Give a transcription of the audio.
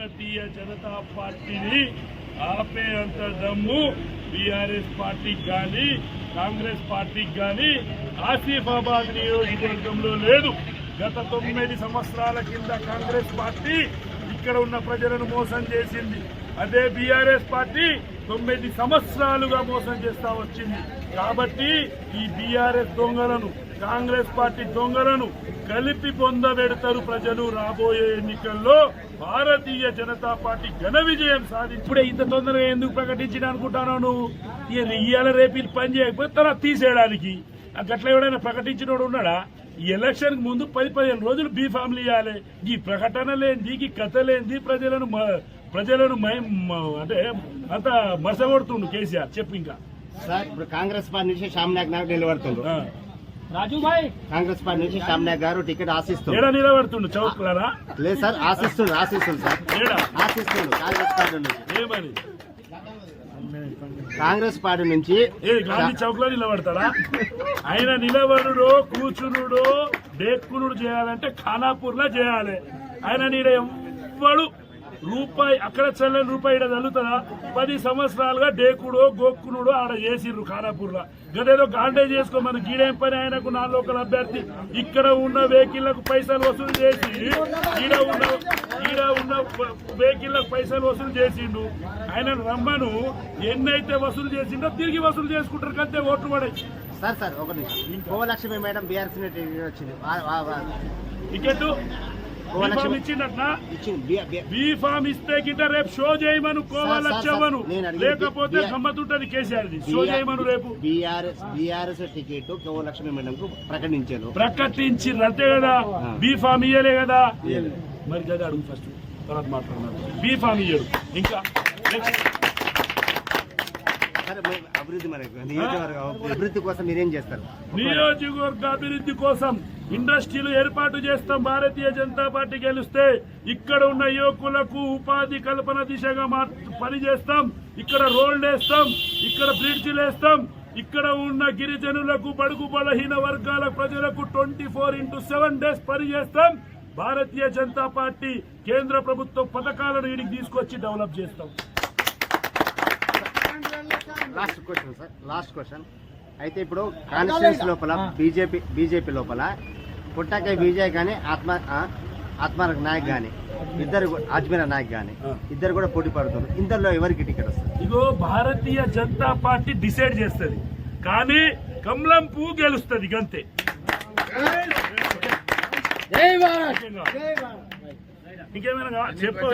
భారతీయ జనతా పార్టీని ఆపే అంత దమ్ము బీఆర్ఎస్ పార్టీకి కానీ కాంగ్రెస్ పార్టీకి కానీ ఆసిఫాబాద్ నియోజకవర్గంలో లేదు. గత 9 సంవత్సరాల కింద కాంగ్రెస్ పార్టీ ఇక్కడ ఉన్న ప్రజలను మోసం చేసింది. అదే బీఆర్ఎస్ పార్టీ 9 సంవత్సరాలుగా మోసం చేస్తా వచ్చింది. కాబట్టి ఈ బీఆర్ఎస్ దొంగలను కాంగ్రెస్ పార్టీ దొంగలను కలిపి పొందబెడతారు ప్రజలు. రాబోయే ఎన్నికల్లో భారతీయ జనతా పార్టీ ఘన విజయం సాధించి ఇప్పుడే ఇంత తొందరగా ఎందుకు ప్రకటించిన అనుకుంటాను నువ్వు? ఇవాళ రేపు పని చేయకపోతే తర్వాత తీసేయడానికి గట్ల ఎవడైనా ప్రకటించినోడు ఉన్నాడా? ఈ ఎలక్షన్ కు ముందు 10-15 రోజులు బీ ఫామ్లు ఇవ్వాలి. ఈ ప్రకటన లేనిది ఈ కథ లేనిది ప్రజలను అంటే అంత మసగొడుతుండు కేసీఆర్. చెప్పు ఇంకా సార్. ఇప్పుడు కాంగ్రెస్ పార్టీ నుంచి శ్యామ్ నాయక్ గారు నిలబడుతుండ్రు. రాజుభాయ్ కాంగ్రెస్ పార్టీ నుంచి శ్యామ్ నాయక్ గారు టికెట్ ఆశిస్తుండ్రు. నిలబడుతుండు చౌక్లారా? లేదు సార్, ఆశిస్తుండ్రు సార్. ఆశిస్తుండ్రు కాంగ్రెస్ పార్టీ నుంచి. ఏమని కాంగ్రెస్ పార్టీ నుంచి గాంధీ చౌక్ లో నిలబడతాడా? ఆయన నిలబడు కూర్చునుడు డేక్కునుడు చేయాలంటే ఖానాపూర్ లో చేయాలి. ఆయన నీడ ఎవ్వడు రూపాయి అక్కడ చెల్లని రూపాయి ఇక్కడ చల్లుతుందా? 10 సంవత్సరాలుగా డేకుడో గోక్కునుడో ఆడ చేసిర్రు ఖానాపూర్ లో. గదేదో గాండే చేసుకో మన గీడేం పని. ఆయనకు 4 లోకల్ అభ్యర్థి ఇక్కడ ఉన్న వెహికల్లకు పైసలు వసూలు చేసి ఈడ ఉన్న వెహికల్లకు పైసలు వసూలు చేసిండు. ఆయన రమ్మను ఎన్నైతే వసూలు చేసిండో తిరిగి వసూలు చేసుకుంటారు కంటే ఓట్లు పడే. సార్ ఒక నిమిషం. కోలక్ష్మి మేడం బీఆర్ఎస్ వచ్చింది టికెట్ ఇచ్చిందట. బీ ఫామ్ ఇస్తే గిట్ట రేపు షో చేయమను కోవాలచ్చవను, లేకపోతే గమ్మతుంటది కేసీఆర్. షో చేయమను రేపు. బీఆర్ఎస్ టికెట్ కోలక్ష్మి మేడం కు ప్రకటించారు అంతే కదా. బీ ఫామ్ ఇయ్యలే కదా మరి. కదా అడుగు ఫస్ట్, తర్వాత మాట్లాడుతున్నారు. బీ ఫామ్ ఇయ్యరు. ఇంకా అభివృద్ధి కోసం మీరేం చేస్తారు? నియోజకవర్గ అభివృద్ధి కోసం ఇండస్ట్రీలు ఏర్పాటు చేస్తాం. భారతీయ జనతా పార్టీ గెలిస్తే ఇక్కడ ఉన్న యువకులకు ఉపాధి కల్పన దిశగా పనిచేస్తాం. ఇక్కడ రోడ్లు వేస్తాం, ఇక్కడ బ్రిడ్జిలు వేస్తాం. ఇక్కడ ఉన్న గిరిజనులకు బడుగు బలహీన వర్గాల ప్రజలకు 24/7 డేస్ పనిచేస్తాం. భారతీయ జనతా పార్టీ కేంద్ర ప్రభుత్వం పథకాలను వీడికి తీసుకొచ్చి డెవలప్ చేస్తాం. లాస్ట్ క్వశ్చన్ అయితే ఇప్పుడు కాన్స్టిట్యూన్స్ లోపల బీజేపీ లోపల పుట్టాకే విజయ్ గానీ ఆత్మ నాయక్ గానీ ఇద్దరు, అజ్మీరా నాయక్ గానీ ఇద్దరు కూడా పోటీ పడుతున్నారు. ఇందరిలో ఎవరికి టికెట్ వస్తుంది? ఇగో భారతీయ జనతా పార్టీ డిసైడ్ చేస్తుంది, కానీ కమలం పువ్వు గెలుస్తుంది గంతే. ఇంకేమైనా చెప్పు.